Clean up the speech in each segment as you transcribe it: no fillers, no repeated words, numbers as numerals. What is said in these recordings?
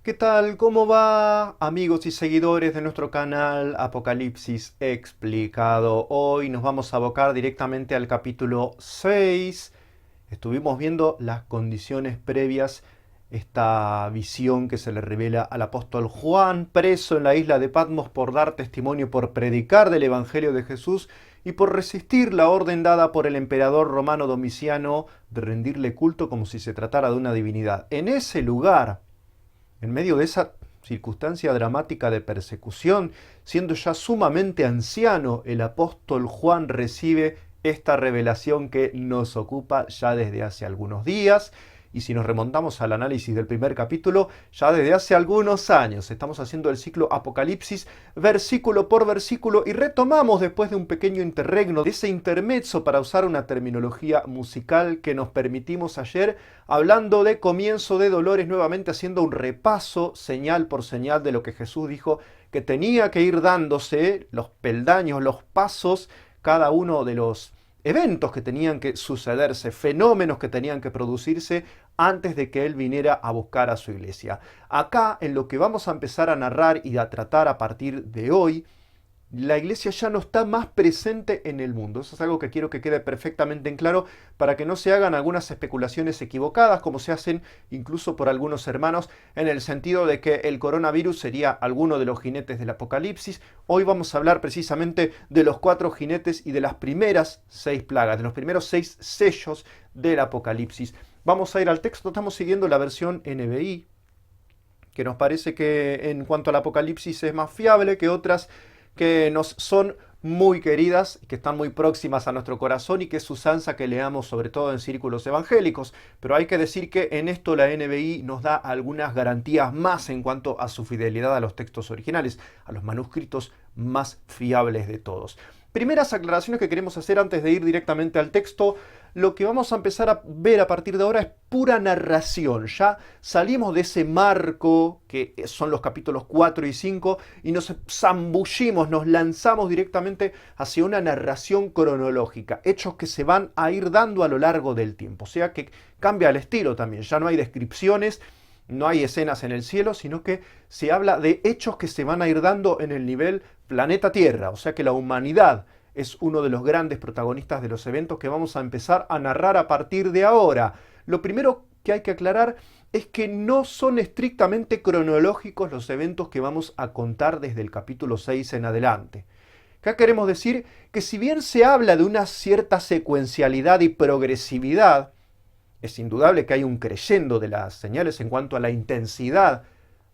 ¿Qué tal? ¿Cómo va, amigos y seguidores de nuestro canal Apocalipsis Explicado? Hoy nos vamos a abocar directamente al capítulo 6. Estuvimos viendo las condiciones previas, esta visión que se le revela al apóstol Juan, preso en la isla de Patmos por dar testimonio, por predicar del Evangelio de Jesús y por resistir la orden dada por el emperador romano Domiciano de rendirle culto como si se tratara de una divinidad. En ese lugar, en medio de esa circunstancia dramática de persecución, siendo ya sumamente anciano, el apóstol Juan recibe esta revelación que nos ocupa ya desde hace algunos días. Y si nos remontamos al análisis del primer capítulo, ya desde hace algunos años estamos haciendo el ciclo Apocalipsis versículo por versículo y retomamos después de un pequeño interregno, de ese intermezzo para usar una terminología musical que nos permitimos ayer, hablando de comienzo de dolores, nuevamente haciendo un repaso señal por señal de lo que Jesús dijo que tenía que ir dándose, los peldaños, los pasos, cada uno de los eventos que tenían que sucederse, fenómenos que tenían que producirse antes de que Él viniera a buscar a su iglesia. Acá, en lo que vamos a empezar a narrar y a tratar a partir de hoy, la iglesia ya no está más presente en el mundo. Eso es algo que quiero que quede perfectamente en claro para que no se hagan algunas especulaciones equivocadas, como se hacen incluso por algunos hermanos, en el sentido de que el coronavirus sería alguno de los jinetes del Apocalipsis. Hoy vamos a hablar precisamente de los 4 jinetes y de las primeras 6 plagas, de los primeros 6 sellos del Apocalipsis. Vamos a ir al texto, estamos siguiendo la versión NBI, que nos parece que en cuanto al Apocalipsis es más fiable que otras que nos son muy queridas, que están muy próximas a nuestro corazón y que es usanza que leamos sobre todo en círculos evangélicos. Pero hay que decir que en esto la NBI nos da algunas garantías más en cuanto a su fidelidad a los textos originales, a los manuscritos más fiables de todos. Primeras aclaraciones que queremos hacer antes de ir directamente al texto. Lo que vamos a empezar a ver a partir de ahora es pura narración. Ya salimos de ese marco que son los capítulos 4 y 5 y nos zambullimos, nos lanzamos directamente hacia una narración cronológica, hechos que se van a ir dando a lo largo del tiempo. O sea que cambia el estilo también, ya no hay descripciones, no hay escenas en el cielo, sino que se habla de hechos que se van a ir dando en el nivel planeta Tierra. O sea que la humanidad es uno de los grandes protagonistas de los eventos que vamos a empezar a narrar a partir de ahora. Lo primero que hay que aclarar es que no son estrictamente cronológicos los eventos que vamos a contar desde el capítulo 6 en adelante. Acá queremos decir que si bien se habla de una cierta secuencialidad y progresividad, es indudable que hay un creyendo de las señales en cuanto a la intensidad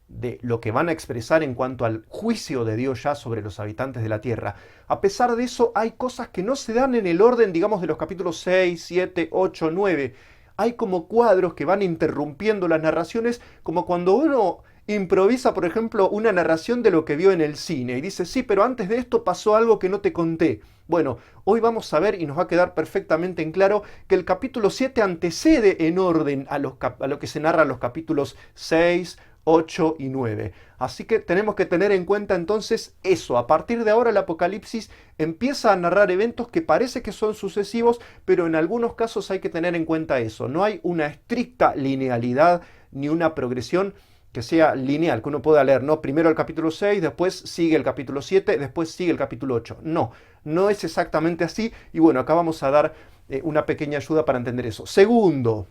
de lo que van a expresar en cuanto al juicio de Dios ya sobre los habitantes de la tierra. A pesar de eso, hay cosas que no se dan en el orden, digamos, de los capítulos 6, 7, 8, 9. Hay como cuadros que van interrumpiendo las narraciones, como cuando uno improvisa, por ejemplo, una narración de lo que vio en el cine y dice, sí, pero antes de esto pasó algo que no te conté. Bueno, hoy vamos a ver y nos va a quedar perfectamente en claro que el capítulo 7 antecede en orden a lo que se narra en los capítulos 6, 8 y 9. Así que tenemos que tener en cuenta entonces eso. A partir de ahora el Apocalipsis empieza a narrar eventos que parece que son sucesivos, pero en algunos casos hay que tener en cuenta eso. No hay una estricta linealidad ni una progresión que sea lineal, que uno pueda leer, ¿no? Primero el capítulo 6, después sigue el capítulo 7, después sigue el capítulo 8. No, no es exactamente así. Y bueno, acá vamos a dar una pequeña ayuda para entender eso. Segundo,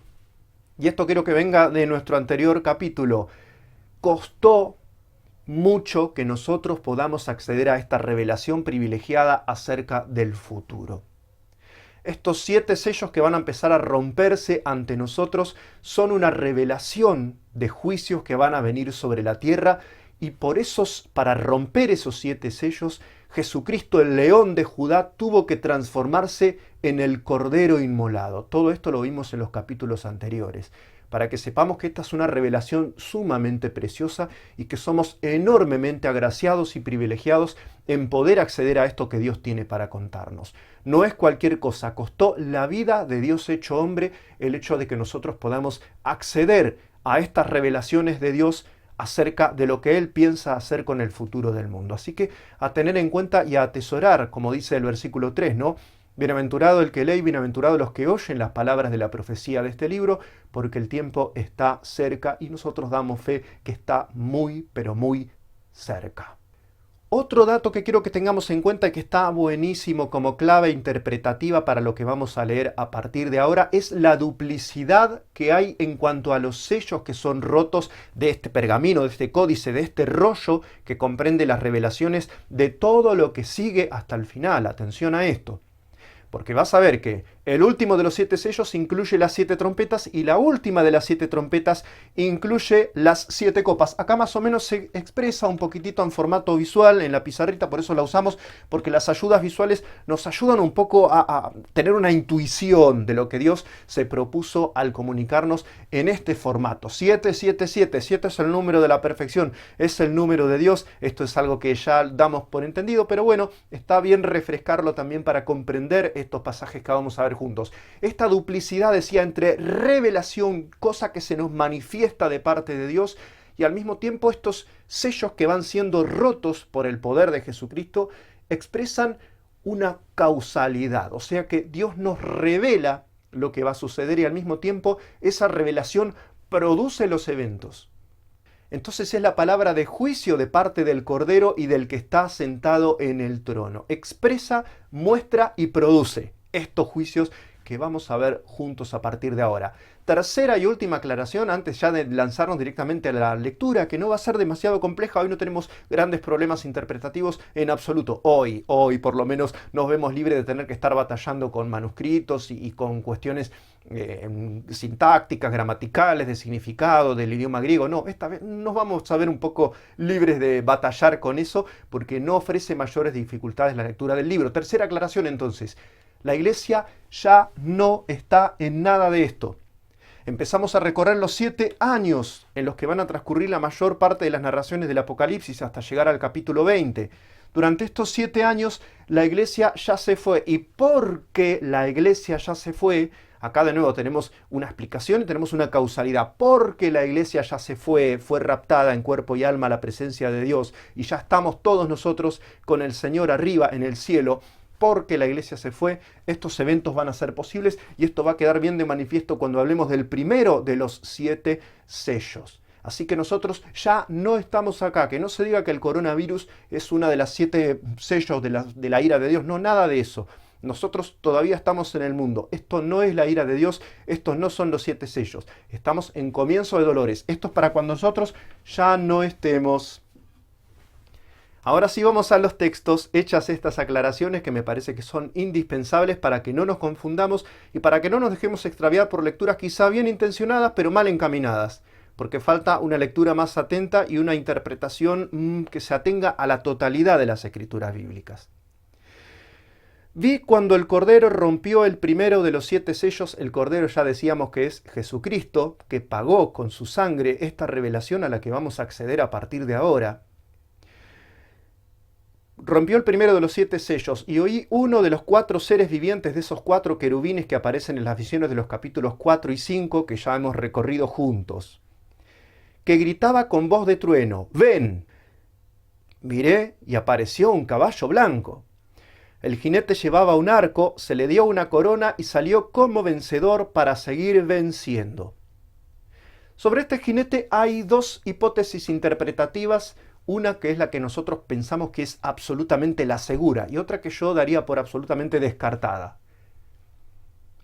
y esto quiero que venga de nuestro anterior capítulo, costó mucho que nosotros podamos acceder a esta revelación privilegiada acerca del futuro. Estos 7 sellos que van a empezar a romperse ante nosotros son una revelación de juicios que van a venir sobre la tierra y por eso, para romper esos 7 sellos, Jesucristo, el león de Judá, tuvo que transformarse en el cordero inmolado. Todo esto lo vimos en los capítulos anteriores, para que sepamos que esta es una revelación sumamente preciosa y que somos enormemente agraciados y privilegiados en poder acceder a esto que Dios tiene para contarnos. No es cualquier cosa, costó la vida de Dios hecho hombre el hecho de que nosotros podamos acceder a estas revelaciones de Dios acerca de lo que Él piensa hacer con el futuro del mundo. Así que a tener en cuenta y a atesorar, como dice el versículo 3, ¿no? Bienaventurado el que lee, bienaventurado los que oyen las palabras de la profecía de este libro, porque el tiempo está cerca y nosotros damos fe que está muy, pero muy cerca. Otro dato que quiero que tengamos en cuenta y que está buenísimo como clave interpretativa para lo que vamos a leer a partir de ahora es la duplicidad que hay en cuanto a los sellos que son rotos de este pergamino, de este códice, de este rollo que comprende las revelaciones de todo lo que sigue hasta el final. Atención a esto. Porque vas a ver que el último de los 7 sellos incluye las 7 trompetas y la última de las 7 trompetas incluye las 7 copas. Acá más o menos se expresa un poquitito en formato visual en la pizarrita, por eso la usamos, porque las ayudas visuales nos ayudan un poco a tener una intuición de lo que Dios se propuso al comunicarnos en este formato. 7, 7, 7. 7 es el número de la perfección, es el número de Dios. Esto es algo que ya damos por entendido, pero bueno, está bien refrescarlo también para comprender estos pasajes que vamos a ver juntos. Esta duplicidad, decía, entre revelación, cosa que se nos manifiesta de parte de Dios, y al mismo tiempo estos sellos que van siendo rotos por el poder de Jesucristo, expresan una causalidad. O sea que Dios nos revela lo que va a suceder y al mismo tiempo esa revelación produce los eventos. Entonces es la palabra de juicio de parte del Cordero y del que está sentado en el trono. Expresa, muestra y produce estos juicios que vamos a ver juntos a partir de ahora. Tercera y última aclaración, antes ya de lanzarnos directamente a la lectura, que no va a ser demasiado compleja. Hoy no tenemos grandes problemas interpretativos en absoluto. Hoy por lo menos nos vemos libres de tener que estar batallando con manuscritos y con cuestiones sintácticas, gramaticales, de significado, del idioma griego. No, esta vez nos vamos a ver un poco libres de batallar con eso, porque no ofrece mayores dificultades la lectura del libro. Tercera aclaración entonces. La iglesia ya no está en nada de esto. Empezamos a recorrer los 7 años en los que van a transcurrir la mayor parte de las narraciones del Apocalipsis hasta llegar al capítulo 20. Durante estos 7 años la iglesia ya se fue. ¿Y por qué la iglesia ya se fue? Acá de nuevo tenemos una explicación y tenemos una causalidad. Porque la iglesia ya se fue raptada en cuerpo y alma a la presencia de Dios y ya estamos todos nosotros con el Señor arriba en el cielo. Porque la iglesia se fue, estos eventos van a ser posibles y esto va a quedar bien de manifiesto cuando hablemos del primero de los 7 sellos. Así que nosotros ya no estamos acá, que no se diga que el coronavirus es una de las 7 sellos de la ira de Dios, no, nada de eso. Nosotros todavía estamos en el mundo, esto no es la ira de Dios, estos no son los 7 sellos, estamos en comienzo de dolores, esto es para cuando nosotros ya no estemos. Ahora sí vamos a los textos, hechas estas aclaraciones que me parece que son indispensables para que no nos confundamos y para que no nos dejemos extraviar por lecturas quizá bien intencionadas pero mal encaminadas, porque falta una lectura más atenta y una interpretación que se atenga a la totalidad de las escrituras bíblicas. Vi cuando el Cordero rompió el primero de los 7 sellos, el Cordero ya decíamos que es Jesucristo, que pagó con su sangre esta revelación a la que vamos a acceder a partir de ahora. Rompió el primero de los 7 sellos y oí uno de los 4 seres vivientes de esos 4 querubines que aparecen en las visiones de los capítulos 4 y 5 que ya hemos recorrido juntos, que gritaba con voz de trueno: ¡Ven! Miré y apareció un caballo blanco. El jinete llevaba un arco, se le dio una corona y salió como vencedor para seguir venciendo. Sobre este jinete hay 2 hipótesis interpretativas. Una que es la que nosotros pensamos que es absolutamente la segura y otra que yo daría por absolutamente descartada.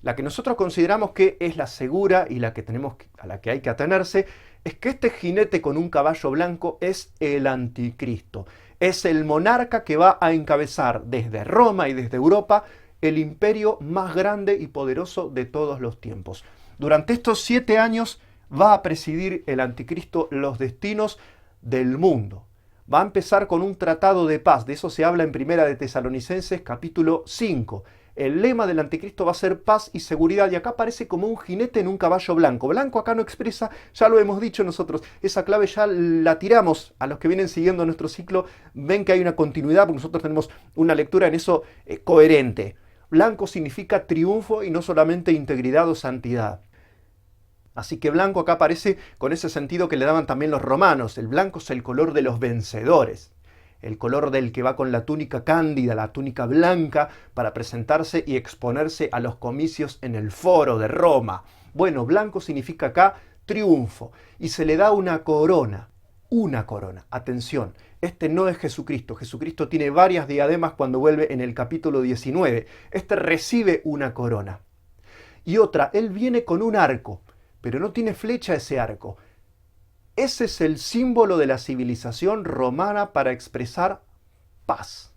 La que nosotros consideramos que es la segura y a la que hay que atenerse es que este jinete con un caballo blanco es el anticristo. Es el monarca que va a encabezar desde Roma y desde Europa el imperio más grande y poderoso de todos los tiempos. Durante estos 7 años va a presidir el anticristo los destinos del mundo. Va a empezar con un tratado de paz, de eso se habla en Primera de Tesalonicenses capítulo 5. El lema del anticristo va a ser paz y seguridad y acá aparece como un jinete en un caballo blanco. Blanco acá no expresa, ya lo hemos dicho nosotros, esa clave ya la tiramos a los que vienen siguiendo nuestro ciclo, ven que hay una continuidad porque nosotros tenemos una lectura en eso coherente. Blanco significa triunfo y no solamente integridad o santidad. Así que blanco acá aparece con ese sentido que le daban también los romanos. El blanco es el color de los vencedores. el color del que va con la túnica cándida, la túnica blanca, para presentarse y exponerse a los comicios en el foro de Roma. Bueno, blanco significa acá triunfo, y se le da una corona. Una corona. Atención, este no es Jesucristo. Jesucristo tiene varias diademas cuando vuelve en el capítulo 19. Este recibe una corona. Y otra, él viene con un arco, pero no tiene flecha ese arco. Ese es el símbolo de la civilización romana para expresar paz.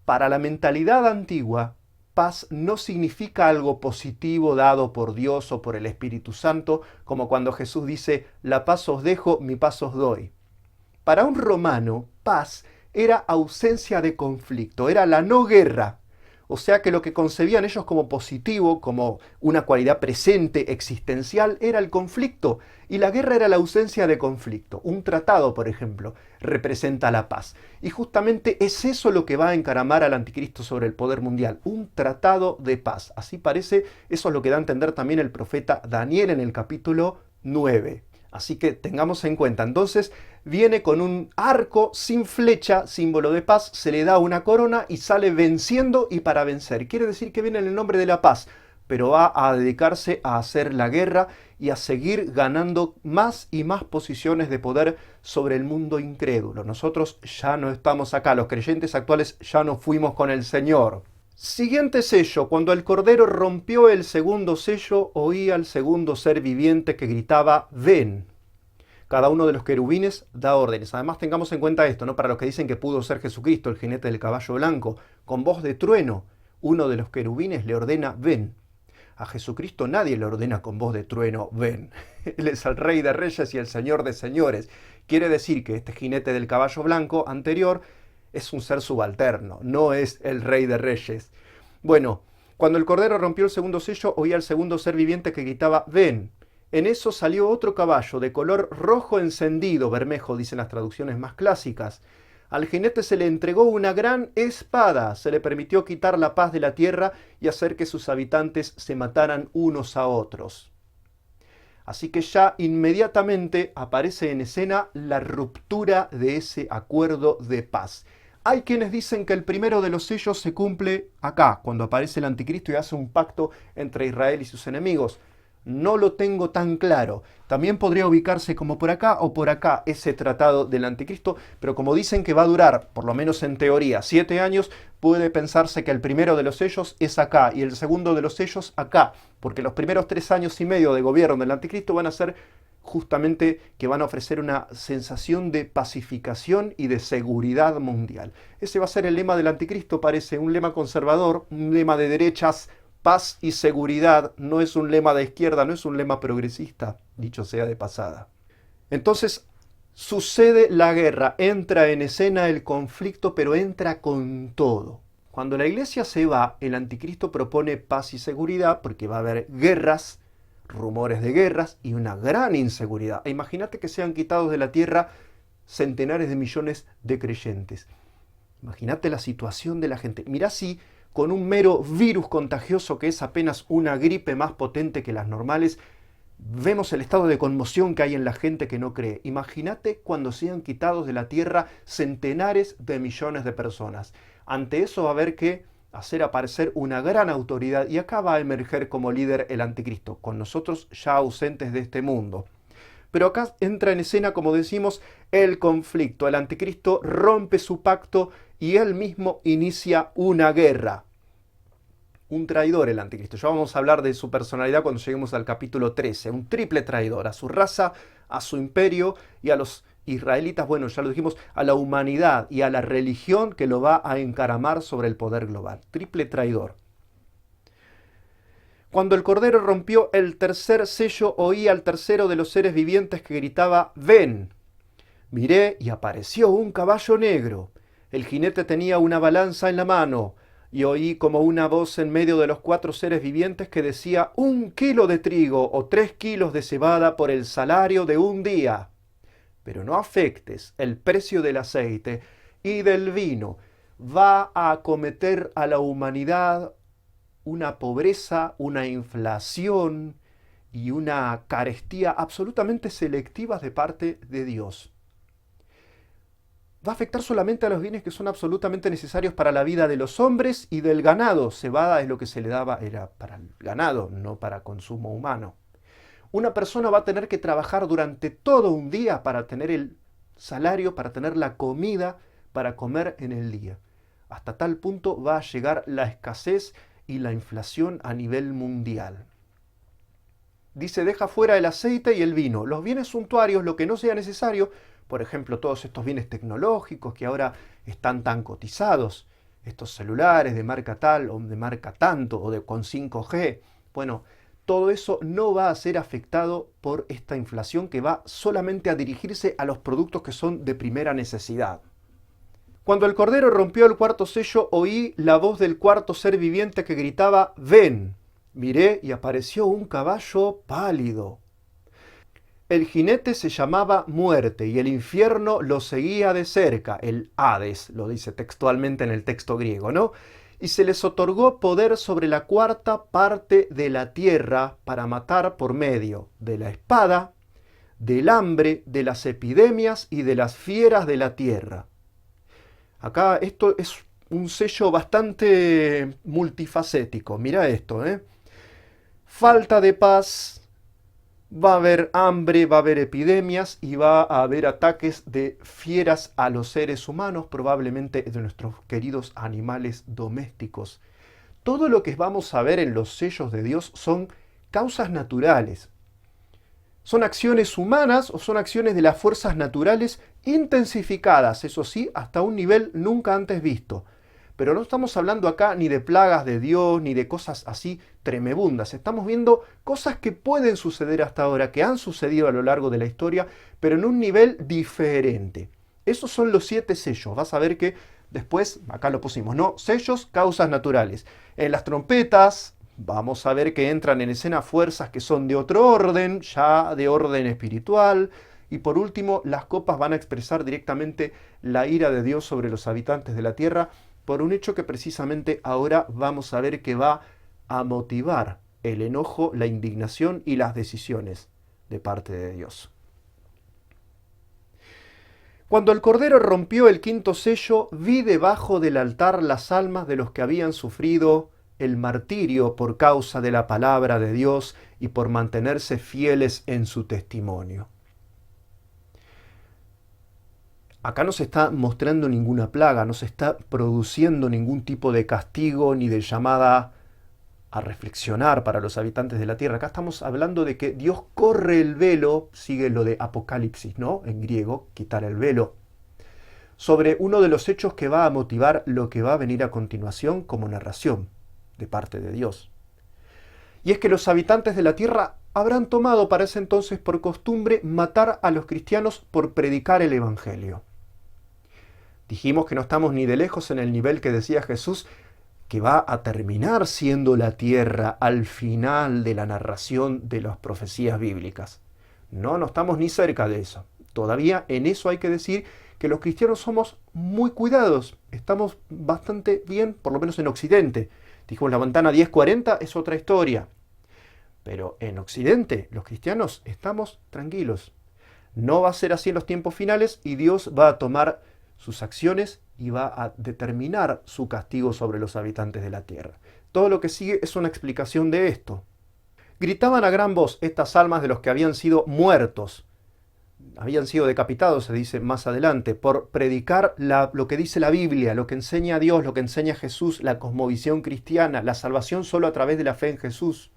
Para la mentalidad antigua, paz no significa algo positivo dado por Dios o por el Espíritu Santo, como cuando Jesús dice, la paz os dejo, mi paz os doy. Para un romano, paz era ausencia de conflicto, era la no guerra. O sea que lo que concebían ellos como positivo, como una cualidad presente, existencial, era el conflicto. Y la guerra era la ausencia de conflicto. Un tratado, por ejemplo, representa la paz. Y justamente es eso lo que va a encaramar al anticristo sobre el poder mundial. Un tratado de paz. Así parece, eso es lo que da a entender también el profeta Daniel en el capítulo 9. Así que tengamos en cuenta, entonces viene con un arco sin flecha, símbolo de paz, se le da una corona y sale venciendo y para vencer. Quiere decir que viene en el nombre de la paz, pero va a dedicarse a hacer la guerra y a seguir ganando más y más posiciones de poder sobre el mundo incrédulo. Nosotros ya no estamos acá, los creyentes actuales ya no fuimos con el Señor. Siguiente sello. Cuando el Cordero rompió el segundo sello, oí al segundo ser viviente que gritaba, ven. Cada uno de los querubines da órdenes. Además tengamos en cuenta esto, ¿no? Para los que dicen que pudo ser Jesucristo, el jinete del caballo blanco, con voz de trueno, uno de los querubines le ordena, ven. A Jesucristo nadie le ordena con voz de trueno, ven. Él es el Rey de Reyes y el Señor de Señores. Quiere decir que este jinete del caballo blanco anterior es un ser subalterno, no es el Rey de Reyes. Bueno, cuando el Cordero rompió el segundo sello, oía al segundo ser viviente que gritaba, ven. En eso salió otro caballo de color rojo encendido, bermejo, dicen las traducciones más clásicas. Al jinete se le entregó una gran espada, se le permitió quitar la paz de la tierra y hacer que sus habitantes se mataran unos a otros. Así que ya inmediatamente aparece en escena la ruptura de ese acuerdo de paz. Hay quienes dicen que el primero de los sellos se cumple acá, cuando aparece el anticristo y hace un pacto entre Israel y sus enemigos. No lo tengo tan claro. También podría ubicarse como por acá o por acá ese tratado del anticristo, pero como dicen que va a durar, por lo menos en teoría, 7 años, puede pensarse que el primero de los sellos es acá y el segundo de los sellos acá, porque los primeros 3 años y medio de gobierno del anticristo van a ser justamente que van a ofrecer una sensación de pacificación y de seguridad mundial. Ese va a ser el lema del anticristo, parece un lema conservador, un lema de derechas. Paz y seguridad no es un lema de izquierda, no es un lema progresista, dicho sea de pasada. Entonces, sucede la guerra, entra en escena el conflicto, pero entra con todo. Cuando la iglesia se va, el anticristo propone paz y seguridad, porque va a haber guerras, rumores de guerras y una gran inseguridad. Imagínate que sean quitados de la tierra centenares de millones de creyentes. Imagínate la situación de la gente. Mirá si con un mero virus contagioso que es apenas una gripe más potente que las normales, vemos el estado de conmoción que hay en la gente que no cree. Imagínate cuando sean quitados de la tierra centenares de millones de personas. Ante eso va a haber que hacer aparecer una gran autoridad y acá va a emerger como líder el anticristo, con nosotros ya ausentes de este mundo. Pero acá entra en escena, como decimos, el conflicto. El anticristo rompe su pacto y él mismo inicia una guerra. Un traidor el anticristo. Ya vamos a hablar de su personalidad cuando lleguemos al capítulo 13. Un triple traidor a su raza, a su imperio y a los israelitas, bueno, ya lo dijimos, a la humanidad y a la religión que lo va a encaramar sobre el poder global. Triple traidor. Cuando el Cordero rompió el tercer sello, oí al tercero de los seres vivientes que gritaba, ven. Miré y apareció un caballo negro. El jinete tenía una balanza en la mano y oí como una voz en medio de los 4 seres vivientes que decía 1 kilo de trigo o 3 kilos de cebada por el salario de un día. Pero no afectes el precio del aceite y del vino. Va a acometer a la humanidad una pobreza, una inflación y una carestía absolutamente selectivas de parte de Dios. va a afectar solamente a los bienes que son absolutamente necesarios para la vida de los hombres y del ganado. Cebada es lo que se le daba, era para el ganado, no para consumo humano. Una persona va a tener que trabajar durante todo un día para tener el salario, para tener la comida, para comer en el día. Hasta tal punto va a llegar la escasez y la inflación a nivel mundial. Dice, deja fuera el aceite y el vino, los bienes suntuarios, lo que no sea necesario, por ejemplo, todos estos bienes tecnológicos que ahora están tan cotizados, estos celulares de marca tal o de marca tanto o de con 5G, bueno, todo eso no va a ser afectado por esta inflación que va solamente a dirigirse a los productos que son de primera necesidad. Cuando el Cordero rompió el cuarto sello, oí la voz del cuarto ser viviente que gritaba, ven. Miré y apareció un caballo pálido. El jinete se llamaba Muerte y el infierno lo seguía de cerca, el Hades, lo dice textualmente en el texto griego, ¿no? Y se les otorgó poder sobre la cuarta parte de la tierra para matar por medio de la espada, del hambre, de las epidemias y de las fieras de la tierra. Acá esto es un sello bastante multifacético, mira esto, Falta de paz, va a haber hambre, va a haber epidemias y va a haber ataques de fieras a los seres humanos, probablemente de nuestros queridos animales domésticos. Todo lo que vamos a ver en los sellos de Dios son causas naturales. Son acciones humanas o son acciones de las fuerzas naturales intensificadas, eso sí, hasta un nivel nunca antes visto. Pero no estamos hablando acá ni de plagas de Dios, ni de cosas así tremebundas. Estamos viendo cosas que pueden suceder hasta ahora, que han sucedido a lo largo de la historia, pero en un nivel diferente. Esos son los 7 sellos. Vas a ver que después, acá lo pusimos, ¿no? Sellos, causas naturales. En las trompetas, vamos a ver que entran en escena fuerzas que son de otro orden, ya de orden espiritual. Y por último, las copas van a expresar directamente la ira de Dios sobre los habitantes de la tierra, por un hecho que precisamente ahora vamos a ver que va a motivar el enojo, la indignación y las decisiones de parte de Dios. Cuando el Cordero rompió el quinto sello, vi debajo del altar las almas de los que habían sufrido el martirio por causa de la palabra de Dios y por mantenerse fieles en su testimonio. Acá no se está mostrando ninguna plaga, no se está produciendo ningún tipo de castigo ni de llamada a reflexionar para los habitantes de la tierra. Acá estamos hablando de que Dios corre el velo, sigue lo de Apocalipsis, ¿no? En griego, quitar el velo, sobre uno de los hechos que va a motivar lo que va a venir a continuación como narración de parte de Dios. Y es que los habitantes de la tierra habrán tomado para ese entonces por costumbre matar a los cristianos por predicar el Evangelio. Dijimos que no estamos ni de lejos en el nivel que decía Jesús, que va a terminar siendo la tierra al final de la narración de las profecías bíblicas. No estamos ni cerca de eso. Todavía en eso hay que decir que los cristianos somos muy cuidados. Estamos bastante bien, por lo menos en Occidente. Dijimos, la ventana 1040 es otra historia. Pero en Occidente, los cristianos estamos tranquilos. No va a ser así en los tiempos finales y Dios va a tomar sus acciones y va a determinar su castigo sobre los habitantes de la tierra. Todo lo que sigue es una explicación de esto. Gritaban a gran voz estas almas de los que habían sido muertos, habían sido decapitados, se dice más adelante, por predicar lo que dice la Biblia, lo que enseña Dios, lo que enseña Jesús, la cosmovisión cristiana, la salvación solo a través de la fe en Jesús.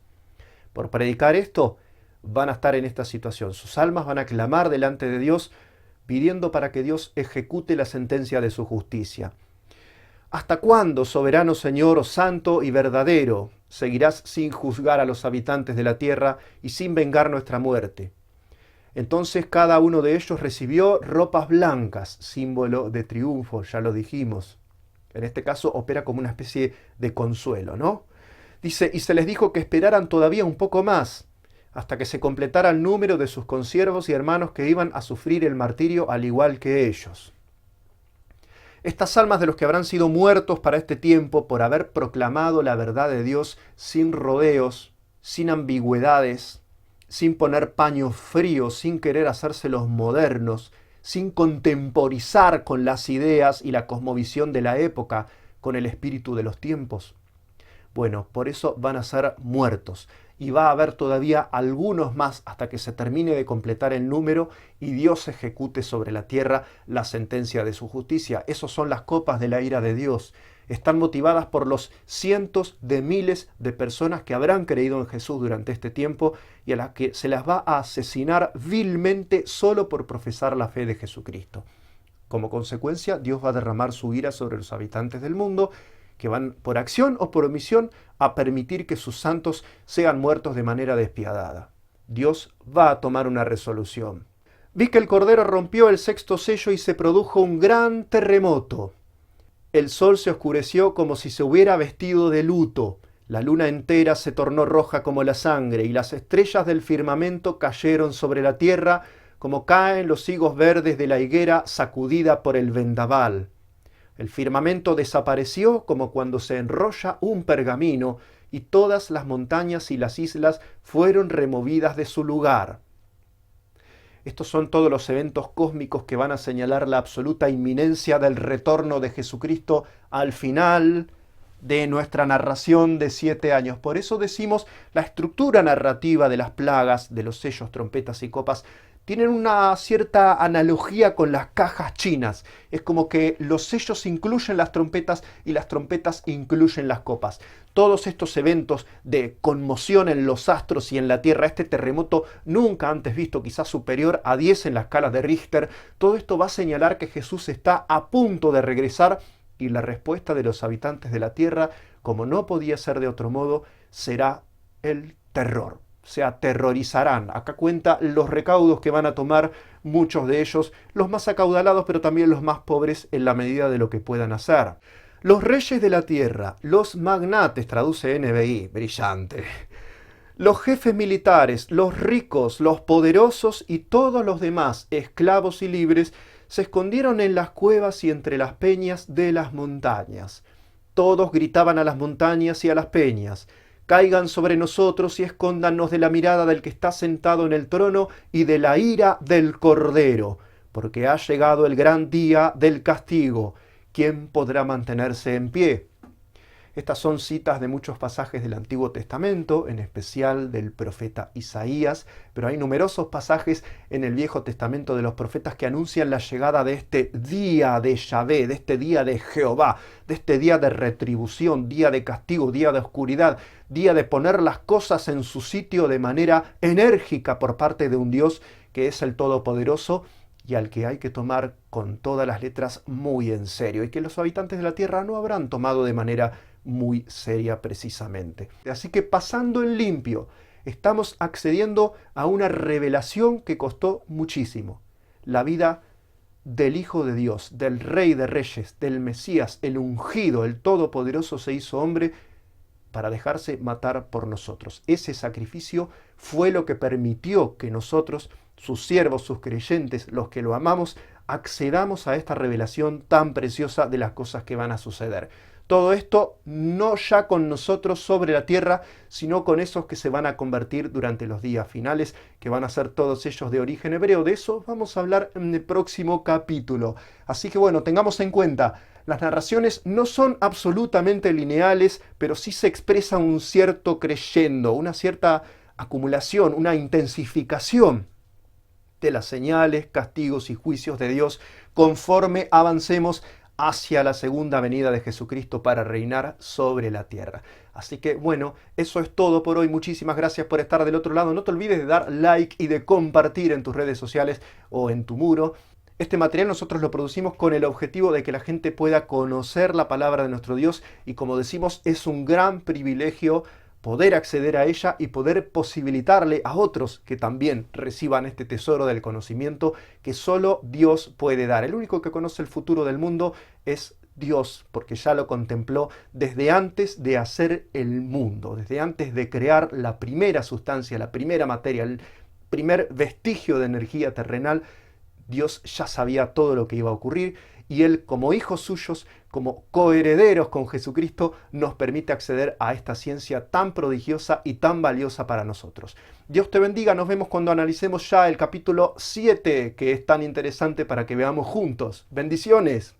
Por predicar esto, van a estar en esta situación. Sus almas van a clamar delante de Dios, pidiendo para que Dios ejecute la sentencia de su justicia. ¿Hasta cuándo, soberano Señor, santo y verdadero, seguirás sin juzgar a los habitantes de la tierra y sin vengar nuestra muerte? Entonces cada uno de ellos recibió ropas blancas, símbolo de triunfo, ya lo dijimos. En este caso opera como una especie de consuelo, ¿no? Dice, y se les dijo que esperaran todavía un poco más, hasta que se completara el número de sus consiervos y hermanos que iban a sufrir el martirio al igual que ellos. Estas almas de los que habrán sido muertos para este tiempo por haber proclamado la verdad de Dios sin rodeos, sin ambigüedades, sin poner paños fríos, sin querer hacerse los modernos, sin contemporizar con las ideas y la cosmovisión de la época, con el espíritu de los tiempos. Bueno, por eso van a ser muertos. Y va a haber todavía algunos más hasta que se termine de completar el número y Dios ejecute sobre la tierra la sentencia de su justicia. Esas son las copas de la ira de Dios. Están motivadas por los cientos de miles de personas que habrán creído en Jesús durante este tiempo y a las que se las va a asesinar vilmente solo por profesar la fe de Jesucristo. Como consecuencia, Dios va a derramar su ira sobre los habitantes del mundo, que van por acción o por omisión a permitir que sus santos sean muertos de manera despiadada. Dios va a tomar una resolución. Vi que el Cordero rompió el sexto sello y se produjo un gran terremoto. El sol se oscureció como si se hubiera vestido de luto. La luna entera se tornó roja como la sangre y las estrellas del firmamento cayeron sobre la tierra como caen los higos verdes de la higuera sacudida por el vendaval. El firmamento desapareció como cuando se enrolla un pergamino y todas las montañas y las islas fueron removidas de su lugar. Estos son todos los eventos cósmicos que van a señalar la absoluta inminencia del retorno de Jesucristo al final de nuestra narración de 7 años. Por eso decimos la estructura narrativa de las plagas, de los sellos, trompetas y copas, tienen una cierta analogía con las cajas chinas. Es como que los sellos incluyen las trompetas y las trompetas incluyen las copas. Todos estos eventos de conmoción en los astros y en la Tierra, este terremoto nunca antes visto, quizás superior a 10 en la escala de Richter, todo esto va a señalar que Jesús está a punto de regresar y la respuesta de los habitantes de la Tierra, como no podía ser de otro modo, será el terror. Se aterrorizarán. Acá cuenta los recaudos que van a tomar muchos de ellos, los más acaudalados, pero también los más pobres en la medida de lo que puedan hacer. Los reyes de la tierra, los magnates, traduce NBI, brillante. Los jefes militares, los ricos, los poderosos y todos los demás, esclavos y libres, se escondieron en las cuevas y entre las peñas de las montañas. Todos gritaban a las montañas y a las peñas: caigan sobre nosotros y escóndanos de la mirada del que está sentado en el trono y de la ira del Cordero, porque ha llegado el gran día del castigo. ¿Quién podrá mantenerse en pie? Estas son citas de muchos pasajes del Antiguo Testamento, en especial del profeta Isaías, pero hay numerosos pasajes en el Viejo Testamento de los profetas que anuncian la llegada de este día de Yahvé, de este día de Jehová, de este día de retribución, día de castigo, día de oscuridad, día de poner las cosas en su sitio de manera enérgica por parte de un Dios que es el Todopoderoso y al que hay que tomar con todas las letras muy en serio, y que los habitantes de la tierra no habrán tomado de manera muy seria precisamente. Así que pasando en limpio, estamos accediendo a una revelación que costó muchísimo. La vida del Hijo de Dios, del Rey de Reyes, del Mesías, el ungido, el Todopoderoso se hizo hombre para dejarse matar por nosotros. Ese sacrificio fue lo que permitió que nosotros, sus siervos, sus creyentes, los que lo amamos, accedamos a esta revelación tan preciosa de las cosas que van a suceder. Todo esto no ya con nosotros sobre la tierra, sino con esos que se van a convertir durante los días finales, que van a ser todos ellos de origen hebreo. De eso vamos a hablar en el próximo capítulo. Así que bueno, tengamos en cuenta, las narraciones no son absolutamente lineales, pero sí se expresa un cierto creyendo, una cierta acumulación, una intensificación de las señales, castigos y juicios de Dios conforme avancemos hacia la segunda venida de Jesucristo para reinar sobre la tierra. Así que bueno, eso es todo por hoy. Muchísimas gracias por estar del otro lado. No te olvides de dar like y de compartir en tus redes sociales o en tu muro. Este material nosotros lo producimos con el objetivo de que la gente pueda conocer la palabra de nuestro Dios y, como decimos, es un gran privilegio poder acceder a ella y poder posibilitarle a otros que también reciban este tesoro del conocimiento que solo Dios puede dar. El único que conoce el futuro del mundo es Dios, porque ya lo contempló desde antes de hacer el mundo, desde antes de crear la primera sustancia, la primera materia, el primer vestigio de energía terrenal. Dios ya sabía todo lo que iba a ocurrir y Él, como hijos suyos, como coherederos con Jesucristo, nos permite acceder a esta ciencia tan prodigiosa y tan valiosa para nosotros. Dios te bendiga, nos vemos cuando analicemos ya el capítulo 7, que es tan interesante para que veamos juntos. Bendiciones.